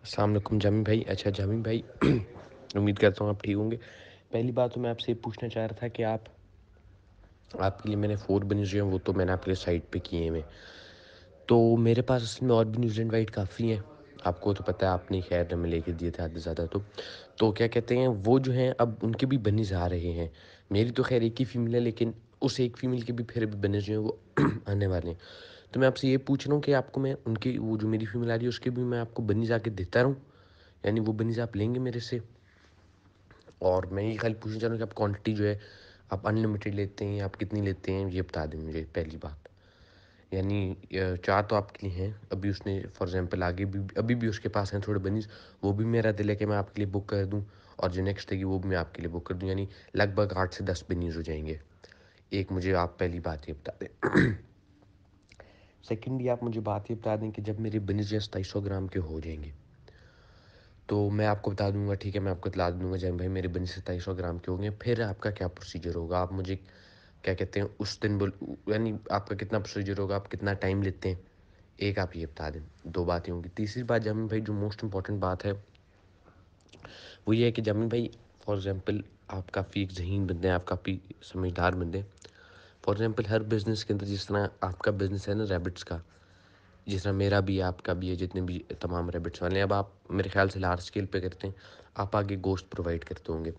अस्सलाम वालेकुम जामी भाई। अच्छा जामी भाई, उम्मीद करता हूँ आप ठीक होंगे। पहली बात तो मैं आपसे ये पूछना चाह रहा था कि आपके लिए मैंने 4 बनीज़ जो हैं वो तो मैंने आपके लिए साइट पे किए हुए हैं। तो मेरे पास असल में और भी न्यूज़ीलैंड वाइट काफ़ी हैं। आपको तो पता है, आपने खैर में लेके दिए थे आधे ज़्यादा। तो क्या कहते हैं, वो जो हैं अब उनके भी बनीज़ आ रहे हैं। मेरी तो खैर एक ही फ़ीमेल है, लेकिन उस एक फ़ीमेल के भी फिर भी बनीज़ जो हैं वो आने वाले हैं। तो मैं आपसे ये पूछ रहा हूँ कि आपको मैं उनकी, वो जो मेरी फ़ीमेल आ रही है उसके भी मैं आपको बनीज़ आके देता रहूँ? यानी वो बनीज़ आप लेंगे मेरे से? और मैं ये खाली पूछना चाह रहा हूँ कि आप क्वांटिटी जो है, आप अनलिमिटेड लेते हैं या आप कितनी लेते हैं, ये बता दें मुझे पहली बात। यानी 4 तो आपके लिए हैं, अभी उसने फॉर एग्ज़ाम्पल आगे भी अभी भी उसके पास हैं थोड़े बनीज़, वो भी मेरा दिल है कि मैं आपके लिए बुक कर दूँ, और जो नेक्स्ट है वो भी मैं आपके लिए बुक कर दूँ, यानी लगभग 8 से 10 बनीज़ हो जाएँगे। एक मुझे आप पहली बात ये बता दें। सेकंडली आप मुझे बात ये बता दें कि जब मेरे बनीज़ जो है 2700 ग्राम के हो जाएँगे, तो मैं आपको बता दूँगा, ठीक है, मैं आपको इत्तला दूँगा जैन भाई मेरे बनीज़ 2700 ग्राम के होंगे, फिर आपका क्या प्रोसीजर होगा? आप मुझे क्या कहते हैं उस दिन यानी आपका कितना प्रोसीजर होगा, आप कितना टाइम लेते हैं? एक आप ये बता दें। 2 बातें होंगी। तीसरी बात जामिन भाई, जो मोस्ट इम्पोर्टेंट बात है, वो ये है कि जामिन भाई, फॉर एग्ज़ाम्पल आप काफ़ी एक ज़हीन बंदे हैं, आप काफ़ी समझदार बंदे हैं। फॉर एग्ज़ाम्पल हर बिज़नेस के अंदर जिस तरह आपका बिज़नेस है ना रैबिट्स का, जिस तरह मेरा भी है, आपका भी है, जितने भी तमाम रैबिट्स वाले हैं, अब आप मेरे ख़्याल से लार्ज स्केल पे करते हैं, आप आगे गोश्त प्रोवाइड करते होंगे।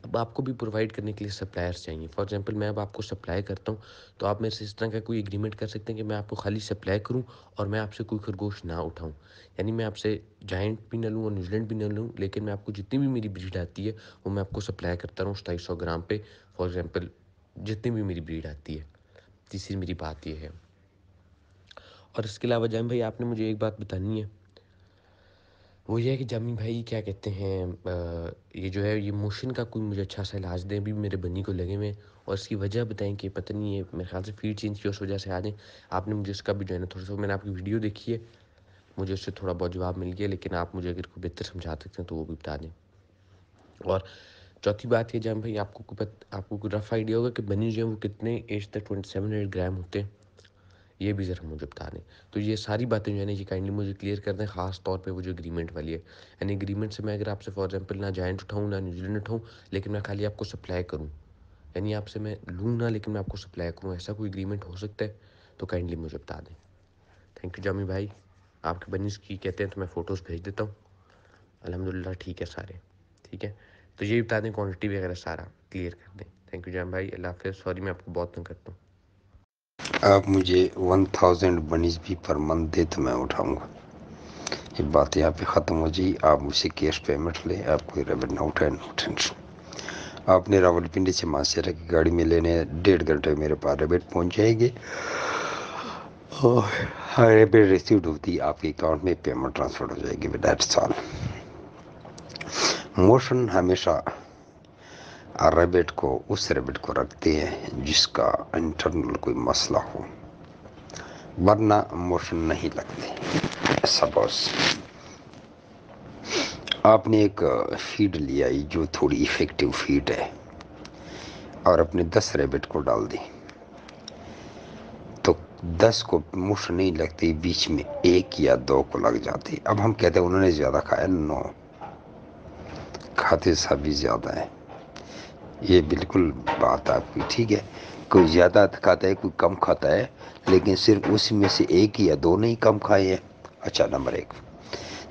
अब आपको भी प्रोवाइड करने के लिए सप्लायर्स चाहिए। फॉर एग्ज़ाम्पल मैं अब आपको सप्लाई करता हूँ, तो आप मेरे से इस तरह का कोई एग्रीमेंट कर सकते हैं कि मैं आपको खाली सप्लाई करूँ और मैं आपसे कोई खरगोश ना उठाऊँ। यानी मैं आपसे जायंट भी ना लूँ और न्यूज़ीलैंड भी ना लूँ, लेकिन मैं आपको जितनी भी मेरी ब्रीड आती है, वो मैं आपको सप्लाई करता रहूँ 2700 ग्राम पे, फॉर एग्ज़ाम्पल जितनी भी मेरी ब्रीड आती है। तीसरी मेरी बात ये है। और इसके अलावा जामिन भाई, आपने मुझे एक बात बतानी है, वो ये है कि जामिन भाई क्या कहते हैं, ये जो है ये मोशन का कोई मुझे अच्छा सा इलाज दें, अभी भी मेरे बन्नी को लगे हुए हैं, और इसकी वजह बताएं कि पता नहीं है, मेरे ख्याल से फीड चेंज की उस वजह से आ जाएँ। आपने मुझे इसका भी जो है ना थोड़ा सा, मैंने आपकी वीडियो देखी है, मुझे उससे थोड़ा बहुत जवाब मिल गया, लेकिन आप मुझे अगर कोई बेहतर समझा सकते हैं तो वो भी बता दें। और चौथी बात ये जामिन भाई, आपको कोई रफ आइडिया होगा कि बन्नी जो है वो कितने एज तक 2700 ग्राम होते हैं? ये भी ज़रा मुझे बता दें। तो ये सारी बातें जो है ना, ये काइंडली मुझे क्लियर कर दें, ख़ास तौर पे वो जो एग्रीमेंट वाली है। यानी एग्रीमेंट से मैं अगर आपसे फॉर एग्ज़ाम्पल ना जायंट उठाऊँ, ना न्यूज़ीलैंड उठाऊँ, लेकिन मैं खाली आपको सप्लाई करूँ। यानी आपसे मैं लूँ ना, लेकिन मैं आपको सप्लाई करूँ, ऐसा कोई एग्रीमेंट हो सकता है? तो काइंडली मुझे बता दें। थैंक यू जामी भाई। आपके बनिस की कहते हैं तो मैं फ़ोटोज़ भेज देता हूँ। अल्हम्दुलिल्लाह ठीक है सारे। ठीक है? तो ये भी बता दें, क्वांटिटी वगैरह सारा क्लियर कर दें। थैंक यू जामी भाई। अल्लाह हाफ़िज़। सॉरी मैं आपको बहुत तंग करता हूँ। आप मुझे 1000 बनीज भी पर मंथ दे तो मैं उठाऊंगा। ये बात यहाँ पे ख़त्म हो जाए। आप मुझसे कैश पेमेंट ले, आप कोई रेबेट ना उठाए, नो टेंशन। आपने रावलपिंडी से मासेरा की गाड़ी में लेने 1.5 घंटे में मेरे पास रेबेट पहुँच जाएगी और रेबेट रिसीव्ड होती आपके अकाउंट में पेमेंट ट्रांसफर हो जाएगी। That's all. मोशन हमेशा रेबिट को उस रेबिट को रखते हैं जिसका इंटरनल कोई मसला हो, वरना मोशन नहीं लगते। सपोज आपने एक फीड लिया जो थोड़ी इफेक्टिव फीड है और अपने 10 रेबिट को डाल दी, तो 10 को मोशन नहीं लगती, बीच में 1 या 2 को लग जाती। अब हम कहते हैं उन्होंने ज़्यादा खाया। नो, खाते सभी ज़्यादा है। ये बिल्कुल बात आपकी ठीक है। कोई ज़्यादा खाता है, कोई कम खाता है, लेकिन सिर्फ उसमें से 1 या 2 नहीं कम खाए हैं। अच्छा, नंबर 1।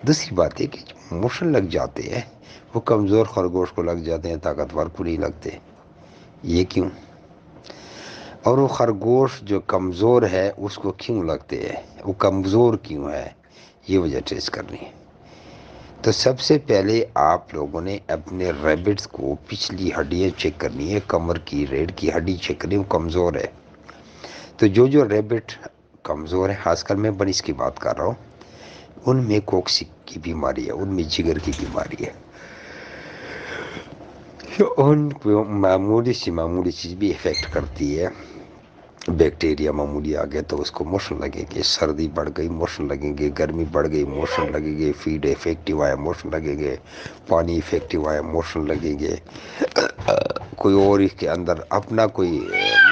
दूसरी बात है कि जो मोशन लग जाते हैं वो कमज़ोर खरगोश को लग जाते हैं, ताकतवर को नहीं लगते। ये क्यों? और वो खरगोश जो कमज़ोर है उसको क्यों लगते हैं, वो कमज़ोर क्यों है, ये वजह ट्रेस करनी है। तो सबसे पहले आप लोगों ने अपने रैबिट्स को पिछली हड्डियाँ चेक करनी है। कमर की, रीढ़ की हड्डी चेक करनी है, वो कमज़ोर है। तो जो रैबिट कमज़ोर है, खासकर मैं बनिस की बात कर रहा हूँ, उनमें कोक्सी की बीमारी है, उनमें जिगर की बीमारी है, तो उनको मामूली चीज़ भी इफ़ेक्ट करती है। बैक्टीरिया मामूली आ गया तो उसको मोशन लगेंगे, सर्दी बढ़ गई मोशन लगेंगे, गर्मी बढ़ गई मोशन लगेंगे, फीड इफेक्टिव आया मोशन लगेंगे, पानी इफेक्टिव आया मोशन लगेंगे, कोई और इसके अंदर अपना कोई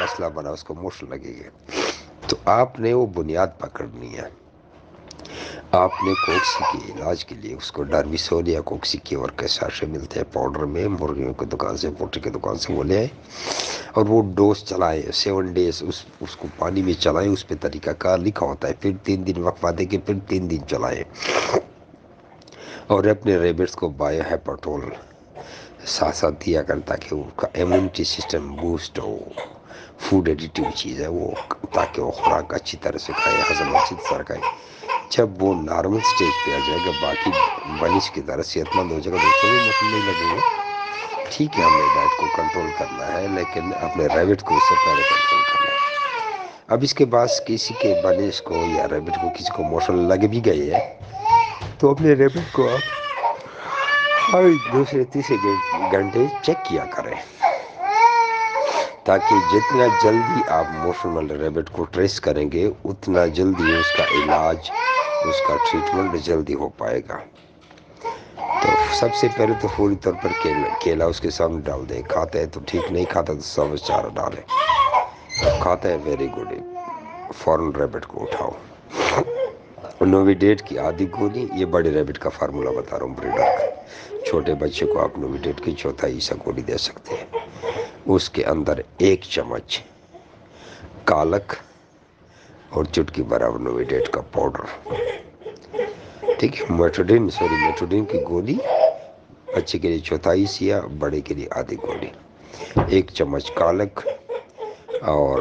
मसला बना उसको मोशन लगेंगे। तो आपने वो बुनियाद पकड़नी है। آپ نے کوکسی کے علاج کے لیے اس کو ڈارمیسول یا کوکسی کی اور کے ساشے ملتے ہیں پاؤڈر میں مرغیوں کی دکان سے، پوٹری کی دکان سے، وہ لے آئے اور وہ ڈوز چلائیں 7 ڈیز، اس کو پانی میں چلائیں، اس پہ طریقہ کار لکھا ہوتا ہے، پھر 3 دن وقفہ دے کے پھر 3 دن چلائیں، اور اپنے ریبٹس کو بایو ہیپاٹول ساتھ ساتھ دیا کر تاکہ ان کا ایمیونٹی سسٹم بوسٹ ہو۔ فوڈ ایڈیٹیو چیز ہے وہ، تاکہ وہ خوراک اچھی طرح سے کھائے، ہضم اچھی طرح کھائے۔ جب وہ نارمل سٹیج پہ آ جائے گا، باقی بنش کی طرح صحت مند ہو جائے گا، دوستوں بھی مسئلہ نہیں لگے گا۔ ٹھیک ہے، ہم نے ڈائٹ کو کنٹرول کرنا ہے، لیکن اپنے ریبٹ کو اس سے پہلے کنٹرول کرنا ہے۔ اب اس کے بعد کسی کے بنش کو یا ریبٹ کو کسی کو موشن لگ بھی گئی ہے تو اپنے ریبٹ کو آپ ہر دوسرے تیسرے گھنٹے چیک کیا کریں، تاکہ جتنا جلدی آپ موشن والے ریبٹ کو ٹریس کریں گے اتنا جلدی اس کا علاج، اس کا ٹریٹمنٹ جلدی ہو پائے گا۔ تو سب سے پہلے تو فوری طور پر کیلا اس کے سامنے ڈال دیں، کھاتا ہے تو ٹھیک، نہیں کھاتا تو سبز چارہ ڈالیں، جب کھاتا ہے ویری گڈ، فوراً ریبٹ کو اٹھاؤ۔ نوویڈیٹ کی آدھی گولی، یہ بڑے ریبٹ کا فارمولا بتا رہا ہوں بریڈر کا، چھوٹے بچے کو آپ نوویڈیٹ کی چوتھائی حصہ گولی دے سکتے ہیں، اس کے اندر 1 چمچ کالک اور چٹکی برابر نوویڈیٹ کا پاؤڈر، ٹھیک ہے، میٹروڈین کی گولی بچے کے لیے چوتھائی حصہ، بڑے کے لیے آدھی گولی، 1 چمچ کالک اور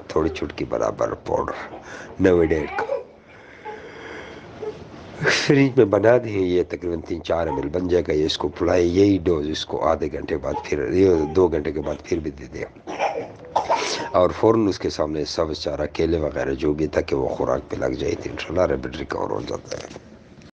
تھوڑی چٹکی برابر پاؤڈر نوویڈیٹ کا، فریج میں بنا دیں، یہ تقریباً 3-4 ml بن جائے گا، یہ اس کو پلائیں، یہی ڈوز اس کو آدھے گھنٹے بعد پھر 2 گھنٹے کے بعد پھر بھی دے دیں، اور فوراً اس کے سامنے سبز چارہ، کیلے وغیرہ جو بھی، تاکہ وہ خوراک پہ لگ جائے تو انشاءاللہ ریبٹ ریکور ہو جاتا ہے۔